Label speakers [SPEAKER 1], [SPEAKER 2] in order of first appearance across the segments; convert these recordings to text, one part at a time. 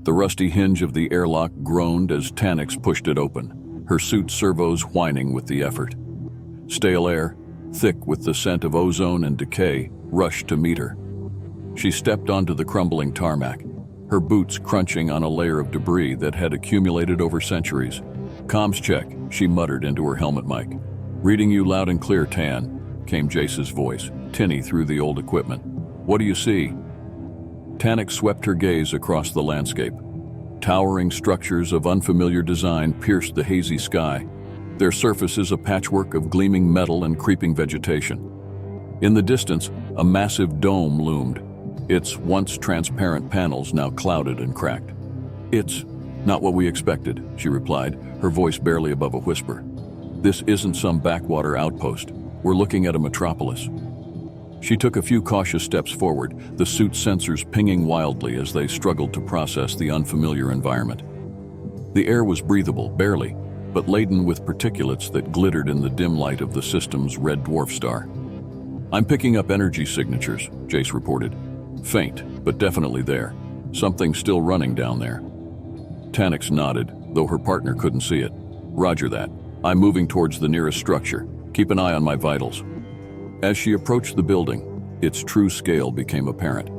[SPEAKER 1] The rusty hinge of the airlock groaned as Tanix pushed it open, her suit servos whining with the effort. Stale air, thick with the scent of ozone and decay, rushed to meet her. She stepped onto the crumbling tarmac, her boots crunching on a layer of debris that had accumulated over centuries. "Comms check," she muttered into her helmet mic. "Reading you loud and clear, Tan," came Jace's voice, tinny through the old equipment. "What do you see?" Tanix swept her gaze across the landscape. Towering structures of unfamiliar design pierced the hazy sky, their surfaces a patchwork of gleaming metal and creeping vegetation. In the distance, a massive dome loomed, its once transparent panels now clouded and cracked. "It's not what we expected," she replied, her voice barely above a whisper. "This isn't some backwater outpost. We're looking at a metropolis." She took a few cautious steps forward, the suit's sensors pinging wildly as they struggled to process the unfamiliar environment. The air was breathable, barely, but laden with particulates that glittered in the dim light of the system's red dwarf star. "I'm picking up energy signatures," Jace reported. "Faint, but definitely there. Something still running down there." Tanix nodded, though her partner couldn't see it. "Roger that. I'm moving towards the nearest structure. Keep an eye on my vitals." As she approached the building, its true scale became apparent.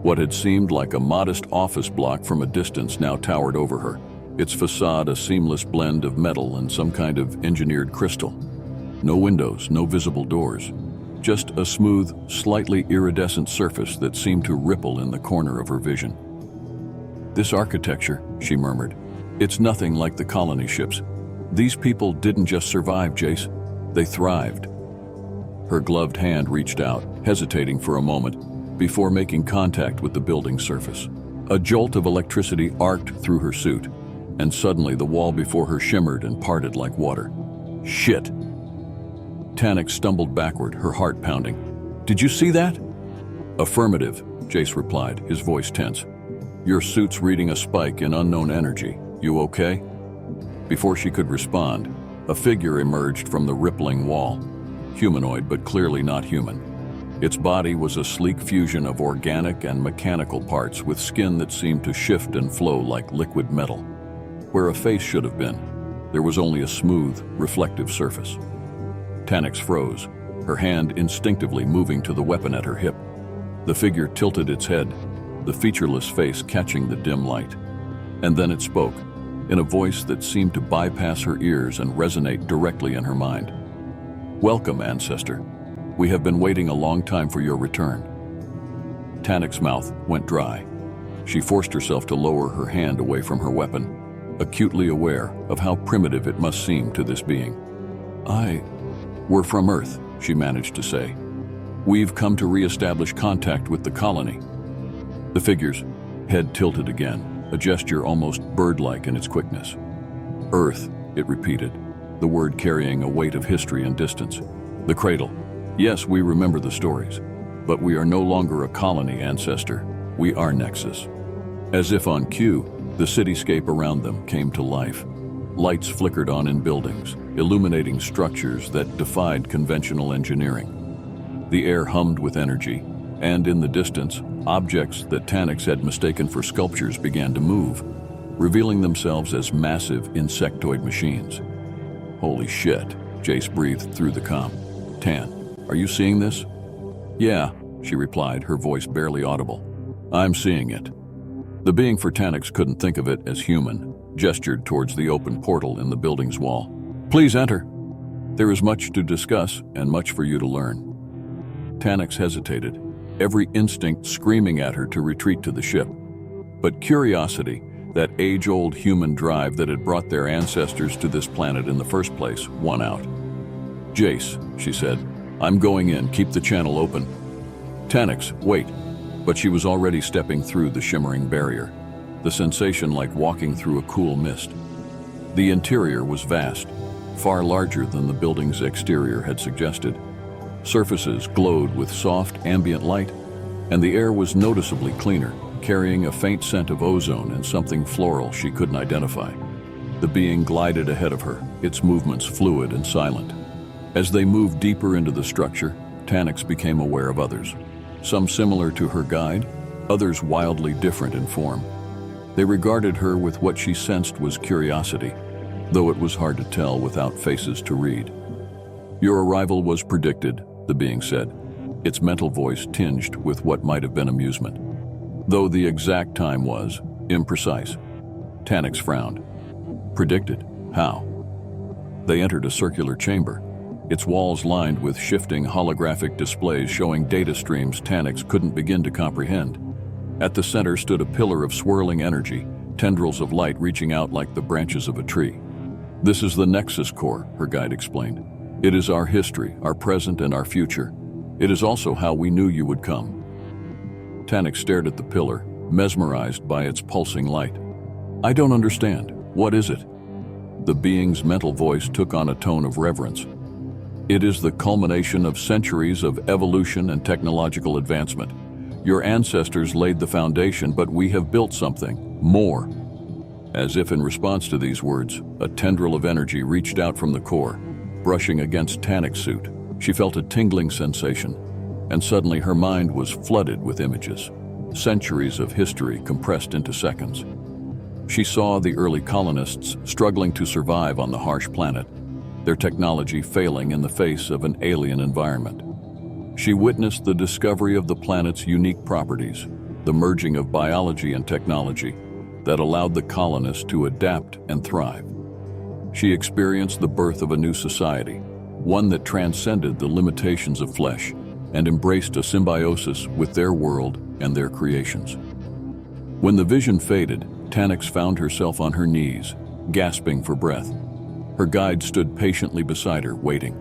[SPEAKER 1] What had seemed like a modest office block from a distance now towered over her, its facade a seamless blend of metal and some kind of engineered crystal. No windows, no visible doors. Just a smooth, slightly iridescent surface that seemed to ripple in the corner of her vision. "This architecture," she murmured, "it's nothing like the colony ships. These people didn't just survive, Jace. They thrived." Her gloved hand reached out, hesitating for a moment, before making contact with the building's surface. A jolt of electricity arced through her suit, and suddenly the wall before her shimmered and parted like water. "Shit!" Tanix stumbled backward, her heart pounding. "Did you see that?" "Affirmative," Jace replied, his voice tense. "Your suit's reading a spike in unknown energy. You okay?" Before she could respond, a figure emerged from the rippling wall. Humanoid, but clearly not human. Its body was a sleek fusion of organic and mechanical parts with skin that seemed to shift and flow like liquid metal. Where a face should have been, there was only a smooth, reflective surface. Tanix froze, her hand instinctively moving to the weapon at her hip. The figure tilted its head, the featureless face catching the dim light. And then it spoke, in a voice that seemed to bypass her ears and resonate directly in her mind. "Welcome, Ancestor. We have been waiting a long time for your return." Tanix's mouth went dry. She forced herself to lower her hand away from her weapon, acutely aware of how primitive it must seem to this being. We're from Earth," she managed to say. "We've come to re-establish contact with the colony." The figure's head tilted again, a gesture almost bird-like in its quickness. "Earth," it repeated, the word carrying a weight of history and distance. "The cradle. Yes, we remember the stories. But we are no longer a colony, Ancestor. We are Nexus." As if on cue, the cityscape around them came to life. Lights flickered on in buildings, illuminating structures that defied conventional engineering. The air hummed with energy, and in the distance, objects that Tanix had mistaken for sculptures began to move, revealing themselves as massive insectoid machines. "Holy shit," Jace breathed through the comm. "Tan, are you seeing this?" "Yeah," she replied, her voice barely audible. "I'm seeing it." The being for Tanix couldn't think of it as human, gestured towards the open portal in the building's wall. "Please enter. There is much to discuss and much for you to learn." Tanix hesitated, every instinct screaming at her to retreat to the ship. But curiosity, that age-old human drive that had brought their ancestors to this planet in the first place, won out. "Jace," she said, "I'm going in. Keep the channel open." "Tanix, wait." But she was already stepping through the shimmering barrier, the sensation like walking through a cool mist. The interior was vast, far larger than the building's exterior had suggested. Surfaces glowed with soft ambient light, and the air was noticeably cleaner, carrying a faint scent of ozone and something floral she couldn't identify. The being glided ahead of her, its movements fluid and silent. As they moved deeper into the structure, Tanix became aware of others. Some similar to her guide, others wildly different in form. They regarded her with what she sensed was curiosity, though it was hard to tell without faces to read. "Your arrival was predicted," the being said, its mental voice tinged with what might have been amusement, though the exact time was imprecise. Tanix frowned. "Predicted? How?" They entered a circular chamber, its walls lined with shifting holographic displays showing data streams Tanix couldn't begin to comprehend. At the center stood a pillar of swirling energy, tendrils of light reaching out like the branches of a tree. "This is the Nexus Core," her guide explained. "It is our history, our present, and our future. It is also how we knew you would come." Tanix stared at the pillar, mesmerized by its pulsing light. "I don't understand. What is it?" The being's mental voice took on a tone of reverence. "It is the culmination of centuries of evolution and technological advancement. Your ancestors laid the foundation, but we have built something more." As if in response to these words, a tendril of energy reached out from the core, brushing against Tanix's suit. She felt a tingling sensation, and suddenly her mind was flooded with images. Centuries of history compressed into seconds. She saw the early colonists struggling to survive on the harsh planet, their technology failing in the face of an alien environment. She witnessed the discovery of the planet's unique properties, the merging of biology and technology that allowed the colonists to adapt and thrive. She experienced the birth of a new society, one that transcended the limitations of flesh and embraced a symbiosis with their world and their creations. When the vision faded, Tanix found herself on her knees, gasping for breath. Her guide stood patiently beside her, waiting.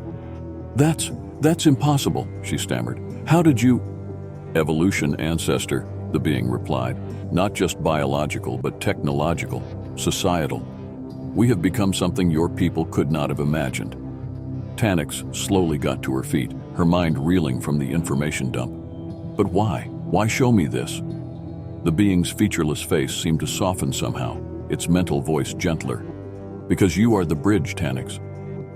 [SPEAKER 1] That's impossible," she stammered. "How did you—" "Evolution, ancestor," the being replied. "Not just biological, but technological, societal. We have become something your people could not have imagined." Tanix slowly got to her feet, her mind reeling from the information dump. "But why? Why show me this?" The being's featureless face seemed to soften somehow, its mental voice gentler. "Because you are the bridge, Tanix,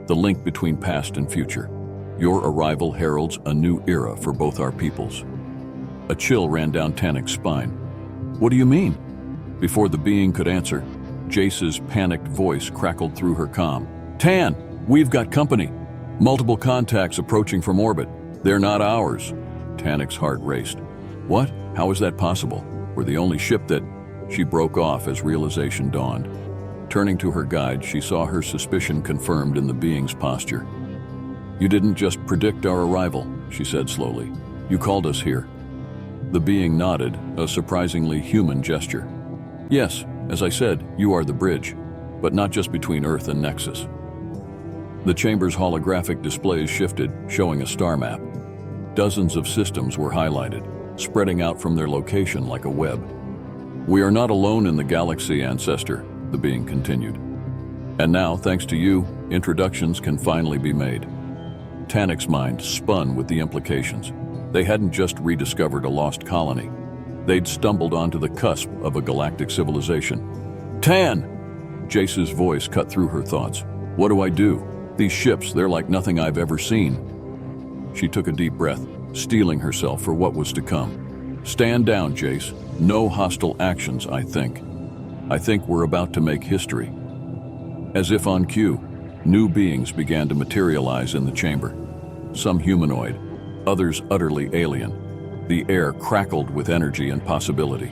[SPEAKER 1] the link between past and future. Your arrival heralds a new era for both our peoples." A chill ran down Tanix's spine. "What do you mean?" Before the being could answer, Jace's panicked voice crackled through her comm. "Tan, we've got company. Multiple contacts approaching from orbit. They're not ours." Tanix's heart raced. "What? How is that possible? We're the only ship that—" She broke off as realization dawned. Turning to her guide, she saw her suspicion confirmed in the being's posture. "You didn't just predict our arrival," she said slowly. "You called us here." The being nodded, a surprisingly human gesture. "Yes, as I said, you are the bridge, but not just between Earth and Nexus." The chamber's holographic displays shifted, showing a star map. Dozens of systems were highlighted, spreading out from their location like a web. "We are not alone in the galaxy, ancestor," the being continued. "And now, thanks to you, introductions can finally be made." Tanix's mind spun with the implications. They hadn't just rediscovered a lost colony. They'd stumbled onto the cusp of a galactic civilization. "Tan!" Jace's voice cut through her thoughts. "What do I do? These ships, they're like nothing I've ever seen." She took a deep breath, steeling herself for what was to come. "Stand down, Jace. No hostile actions, I think. I think we're about to make history." As if on cue, new beings began to materialize in the chamber. Some humanoid, others utterly alien. The air crackled with energy and possibility.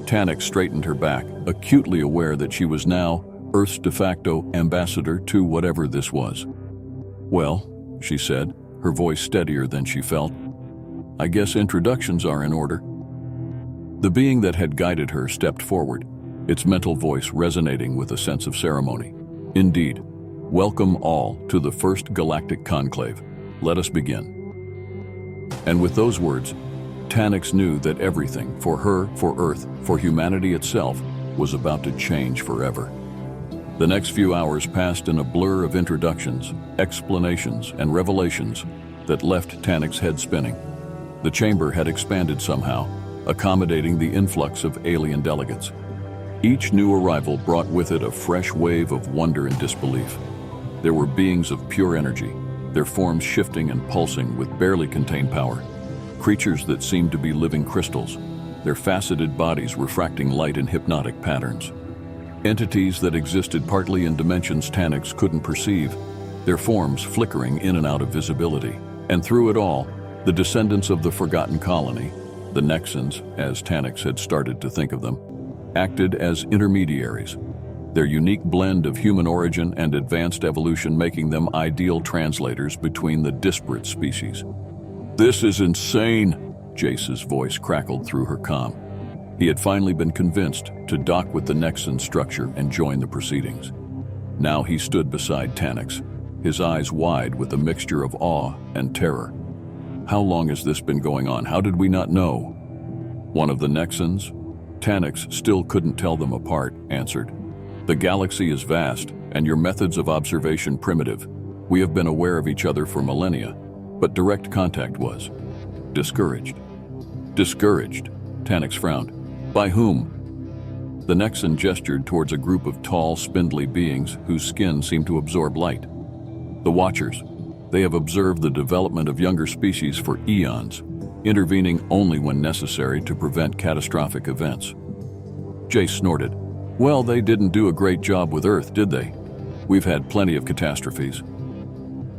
[SPEAKER 1] Tanix straightened her back, acutely aware that she was now Earth's de facto ambassador to whatever this was. "Well," she said, her voice steadier than she felt, "I guess introductions are in order." The being that had guided her stepped forward, its mental voice resonating with a sense of ceremony. "Indeed. Welcome all to the first galactic conclave. Let us begin." And with those words, Tanix knew that everything, for her, for Earth, for humanity itself, was about to change forever. The next few hours passed in a blur of introductions, explanations, and revelations that left Tanix's head spinning. The chamber had expanded somehow, accommodating the influx of alien delegates. Each new arrival brought with it a fresh wave of wonder and disbelief. There were beings of pure energy, their forms shifting and pulsing with barely contained power. Creatures that seemed to be living crystals, their faceted bodies refracting light in hypnotic patterns. Entities that existed partly in dimensions Tanix couldn't perceive, their forms flickering in and out of visibility. And through it all, the descendants of the forgotten colony, the Nexans, as Tanix had started to think of them, acted as intermediaries, their unique blend of human origin and advanced evolution making them ideal translators between the disparate species. "This is insane," Jace's voice crackled through her comm. He had finally been convinced to dock with the Nexan structure and join the proceedings. Now he stood beside Tanix, his eyes wide with a mixture of awe and terror. How long has this been going on? How did we not know? One of the Nexans? Tanix still couldn't tell them apart, answered. "The galaxy is vast, and your methods of observation primitive. We have been aware of each other for millennia, but direct contact was discouraged." Discouraged? Tanix frowned. "By whom?" The Nexan gestured towards a group of tall, spindly beings whose skin seemed to absorb light. "The Watchers. They have observed the development of younger species for eons, intervening only when necessary to prevent catastrophic events." Jace snorted. "Well, they didn't do a great job with Earth, did they? We've had plenty of catastrophes."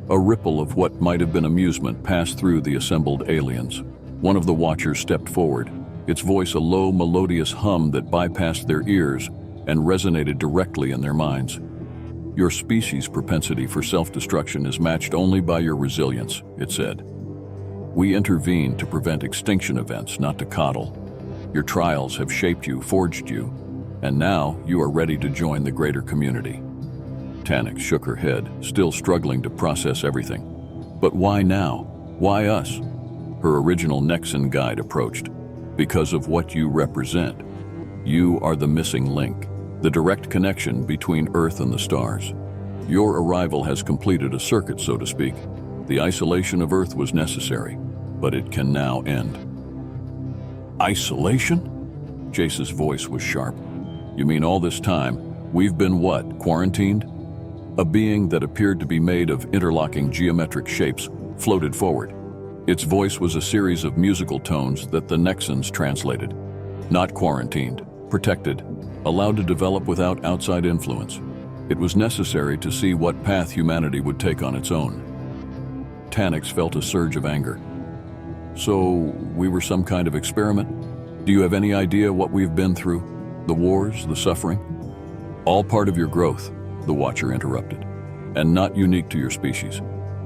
[SPEAKER 1] A ripple of what might have been amusement passed through the assembled aliens. One of the Watchers stepped forward, its voice a low, melodious hum that bypassed their ears and resonated directly in their minds. "Your species' propensity for self-destruction is matched only by your resilience," it said. "We intervene to prevent extinction events, not to coddle. Your trials have shaped you, forged you, and now you are ready to join the greater community." Tanix shook her head, still struggling to process everything. "But why now? Why us?" Her original Nexan guide approached. "Because of what you represent. You are the missing link, the direct connection between Earth and the stars. Your arrival has completed a circuit, so to speak. The isolation of Earth was necessary, but it can now end." "Isolation?" Jace's voice was sharp. "You mean all this time, we've been what, quarantined?" A being that appeared to be made of interlocking geometric shapes floated forward. Its voice was a series of musical tones that the Nexans translated. "Not quarantined, protected, allowed to develop without outside influence. It was necessary to see what path humanity would take on its own." Tanix felt a surge of anger. "So, we were some kind of experiment? Do you have any idea what we've been through? The wars, the suffering?" "All part of your growth," the Watcher interrupted, "and not unique to your species.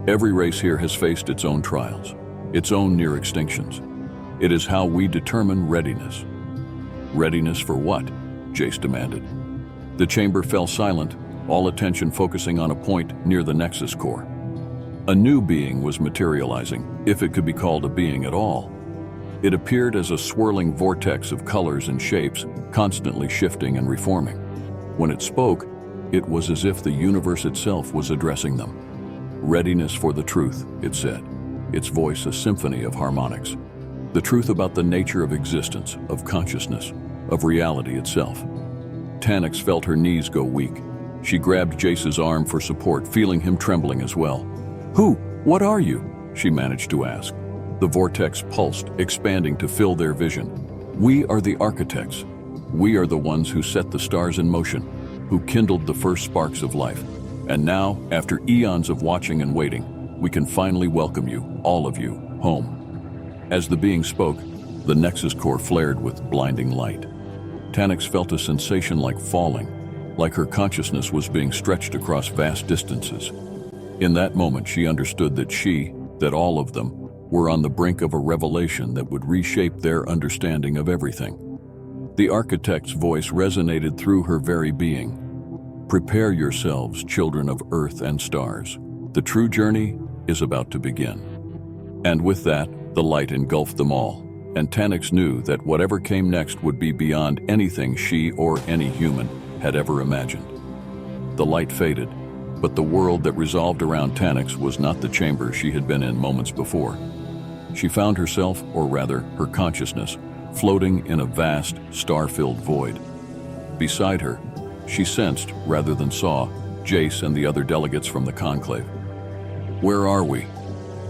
[SPEAKER 1] Every race here has faced its own trials, its own near extinctions. It is how we determine readiness." "Readiness for what?" Jace demanded. The chamber fell silent, all attention focusing on a point near the Nexus core. A new being was materializing, if it could be called a being at all. It appeared as a swirling vortex of colors and shapes, constantly shifting and reforming. When it spoke, it was as if the universe itself was addressing them. "Readiness for the truth," it said, its voice a symphony of harmonics. "The truth about the nature of existence, of consciousness, of reality itself." Tanix felt her knees go weak. She grabbed Jace's arm for support, feeling him trembling as well. "Who? What are you?" she managed to ask. The vortex pulsed, expanding to fill their vision. "We are the architects. We are the ones who set the stars in motion, who kindled the first sparks of life. And now, after eons of watching and waiting, we can finally welcome you, all of you, home." As the being spoke, the Nexus core flared with blinding light. Tanix felt a sensation like falling, like her consciousness was being stretched across vast distances. In that moment, she understood that all of them, were on the brink of a revelation that would reshape their understanding of everything. The architect's voice resonated through her very being. "Prepare yourselves, children of Earth and stars. The true journey is about to begin." And with that, the light engulfed them all, and Tanix knew that whatever came next would be beyond anything she or any human had ever imagined. The light faded, but the world that resolved around Tanix was not the chamber she had been in moments before. She found herself, or rather, her consciousness, floating in a vast, star-filled void. Beside her, she sensed, rather than saw, Jace and the other delegates from the conclave. "Where are we?"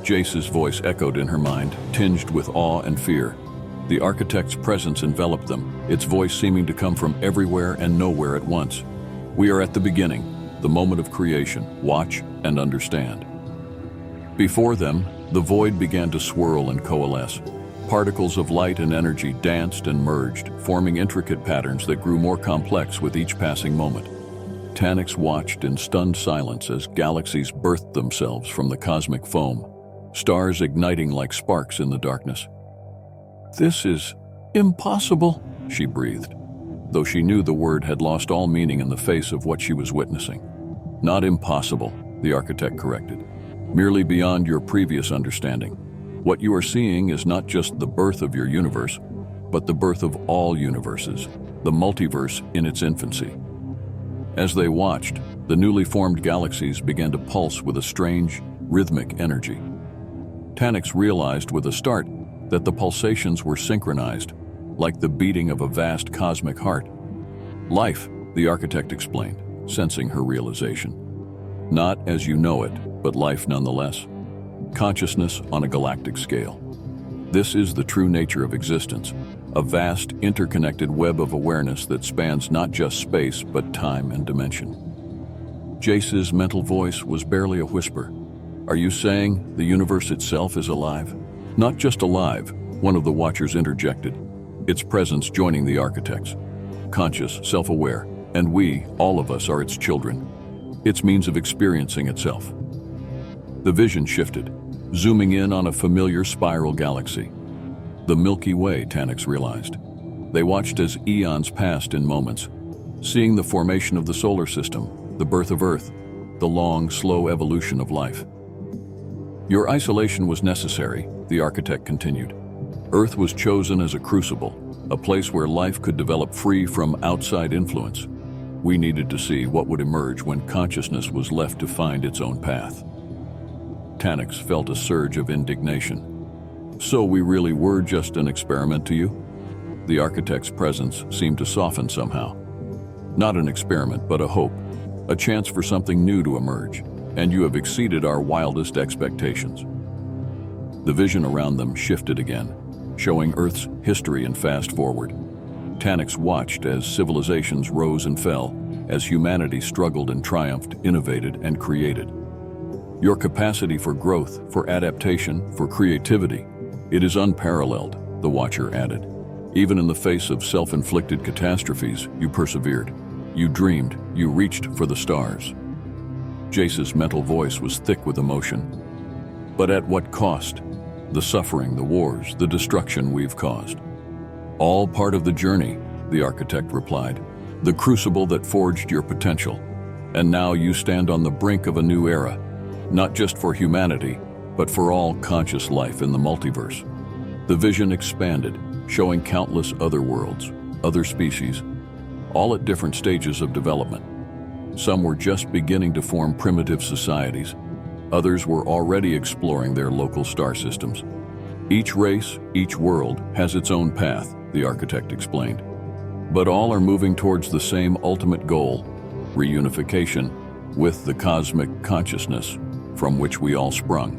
[SPEAKER 1] Jace's voice echoed in her mind, tinged with awe and fear. The architect's presence enveloped them, its voice seeming to come from everywhere and nowhere at once. We are at the beginning, the moment of creation. Watch and understand. Before them, the void began to swirl and coalesce. Particles of light and energy danced and merged, forming intricate patterns that grew more complex with each passing moment. Tanix watched in stunned silence as galaxies birthed themselves from the cosmic foam, stars igniting like sparks in the darkness. "This is impossible," she breathed, though she knew the word had lost all meaning in the face of what she was witnessing. "Not impossible," the architect corrected, "merely beyond your previous understanding. What you are seeing is not just the birth of your universe, but the birth of all universes, the multiverse in its infancy." As they watched, the newly formed galaxies began to pulse with a strange, rhythmic energy. Tanix realized with a start that the pulsations were synchronized, like the beating of a vast cosmic heart. "Life," the architect explained, sensing her realization. "Not as you know it, but life nonetheless. Consciousness on a galactic scale. This is the true nature of existence, a vast, interconnected web of awareness that spans not just space, but time and dimension." Jace's mental voice was barely a whisper. "Are you saying the universe itself is alive?" "Not just alive," one of the watchers interjected, its presence joining the architects. "Conscious, self-aware, and we, all of us, are its children, its means of experiencing itself." The vision shifted, zooming in on a familiar spiral galaxy. The Milky Way, Tanix realized. They watched as eons passed in moments, seeing the formation of the solar system, the birth of Earth, the long, slow evolution of life. "Your isolation was necessary," the architect continued. "Earth was chosen as a crucible, a place where life could develop free from outside influence. We needed to see what would emerge when consciousness was left to find its own path." Tanix felt a surge of indignation. "So we really were just an experiment to you?" The architect's presence seemed to soften somehow. "Not an experiment, but a hope, a chance for something new to emerge, and you have exceeded our wildest expectations." The vision around them shifted again, showing Earth's history and fast forward. Tanix watched as civilizations rose and fell, as humanity struggled and triumphed, innovated and created. "Your capacity for growth, for adaptation, for creativity, it is unparalleled," the watcher added. "Even in the face of self-inflicted catastrophes, you persevered. You dreamed, you reached for the stars." Jace's mental voice was thick with emotion. "But at what cost? The suffering, the wars, the destruction we've caused." "All part of the journey," the architect replied. "The crucible that forged your potential. And now you stand on the brink of a new era, not just for humanity, but for all conscious life in the multiverse." The vision expanded, showing countless other worlds, other species, all at different stages of development. Some were just beginning to form primitive societies. Others were already exploring their local star systems. "Each race, each world, has its own path," the architect explained. "But all are moving towards the same ultimate goal, reunification with the cosmic consciousness from which we all sprung."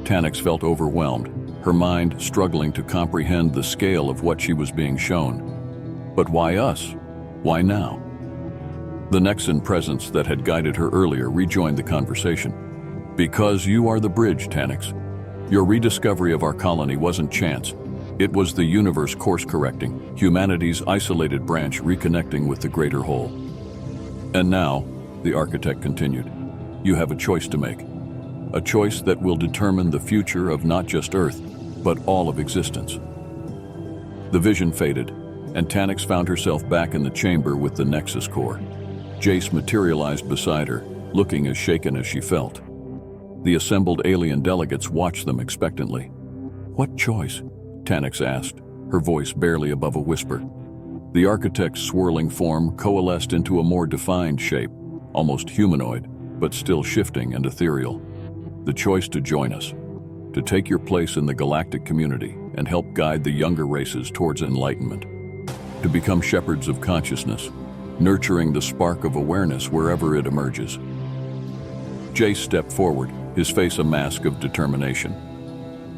[SPEAKER 1] Tanix felt overwhelmed, her mind struggling to comprehend the scale of what she was being shown. But why us? Why now? The Nexan presence that had guided her earlier rejoined the conversation. "Because you are the bridge, Tanix. Your rediscovery of our colony wasn't chance. It was the universe course-correcting, humanity's isolated branch reconnecting with the greater whole. And now," the architect continued, "you have a choice to make. A choice that will determine the future of not just Earth, but all of existence." The vision faded, and Tanix found herself back in the chamber with the Nexus core. Jace materialized beside her, looking as shaken as she felt. The assembled alien delegates watched them expectantly. "What choice?" Tanix asked, her voice barely above a whisper. The architect's swirling form coalesced into a more defined shape, almost humanoid, but still shifting and ethereal. "The choice to join us, to take your place in the galactic community and help guide the younger races towards enlightenment. To become shepherds of consciousness, nurturing the spark of awareness wherever it emerges." Jace stepped forward, his face a mask of determination.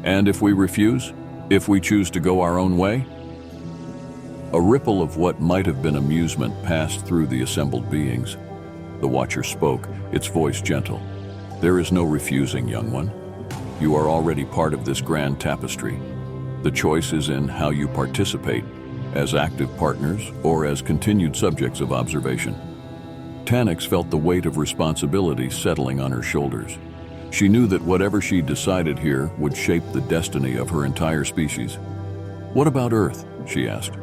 [SPEAKER 1] "And if we refuse?" If we choose to go our own way? A ripple of what might have been amusement passed through the assembled beings. The Watcher spoke, its voice gentle. There is no refusing, young one. You are already part of this grand tapestry. The choice is in how you participate, as active partners or as continued subjects of observation. Tanyx felt the weight of responsibility settling on her shoulders. She knew that whatever she decided here would shape the destiny of her entire species. What about Earth? She asked.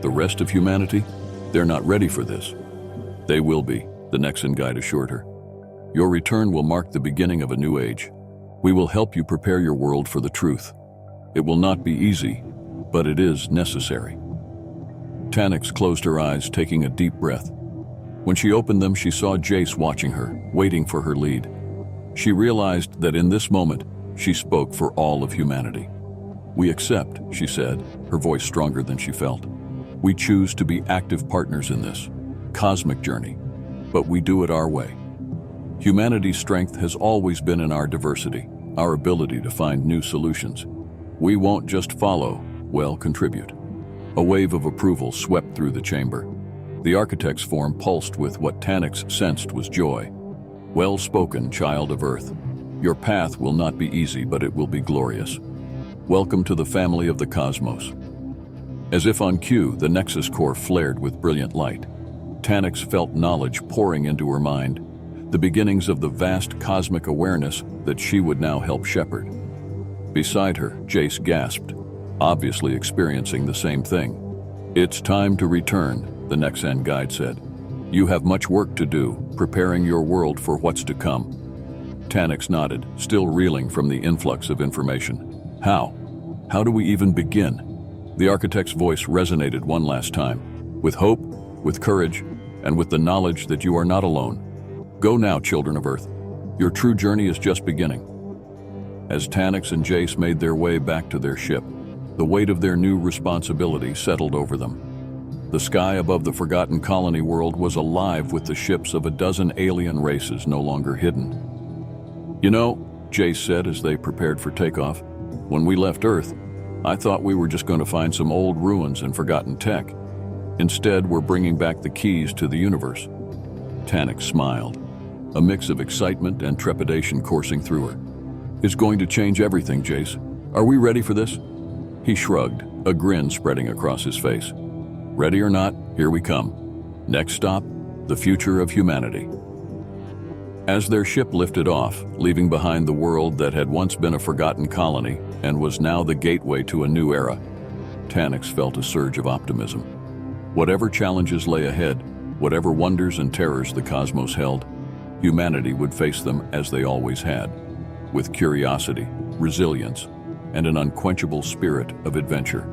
[SPEAKER 1] The rest of humanity? They're not ready for this. They will be, the Nexan guide assured her. Your return will mark the beginning of a new age. We will help you prepare your world for the truth. It will not be easy, but it is necessary. Tanyx closed her eyes, taking a deep breath. When she opened them, she saw Jace watching her, waiting for her lead. She realized that in this moment, she spoke for all of humanity. We accept, she said, her voice stronger than she felt. We choose to be active partners in this cosmic journey, but we do it our way. Humanity's strength has always been in our diversity, our ability to find new solutions. We won't just follow, we'll contribute. A wave of approval swept through the chamber. The architect's form pulsed with what Tanyx sensed was joy. Well spoken, child of Earth. Your path will not be easy, but it will be glorious. Welcome to the family of the cosmos. As if on cue, the Nexus core flared with brilliant light. Tanyx felt knowledge pouring into her mind, the beginnings of the vast cosmic awareness that she would now help shepherd. Beside her, Jace gasped, obviously experiencing the same thing. It's time to return, the Nexan guide said. You have much work to do, preparing your world for what's to come. Tanyx nodded, still reeling from the influx of information. How? How do we even begin? The architect's voice resonated one last time, with hope, with courage, and with the knowledge that you are not alone. Go now, children of Earth. Your true journey is just beginning. As Tanyx and Jace made their way back to their ship, the weight of their new responsibility settled over them. The sky above the forgotten colony world was alive with the ships of a dozen alien races no longer hidden. You know, Jace said as they prepared for takeoff, when we left Earth, I thought we were just going to find some old ruins and forgotten tech. Instead, we're bringing back the keys to the universe. Tanyx smiled, a mix of excitement and trepidation coursing through her. It's going to change everything, Jace. Are we ready for this? He shrugged, a grin spreading across his face. Ready or not, here we come. Next stop, the future of humanity. As their ship lifted off, leaving behind the world that had once been a forgotten colony and was now the gateway to a new era, Tanyx felt a surge of optimism. Whatever challenges lay ahead, whatever wonders and terrors the cosmos held, humanity would face them as they always had, with curiosity, resilience, and an unquenchable spirit of adventure.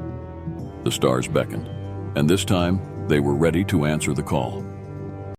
[SPEAKER 1] The stars beckoned, and this time they were ready to answer the call.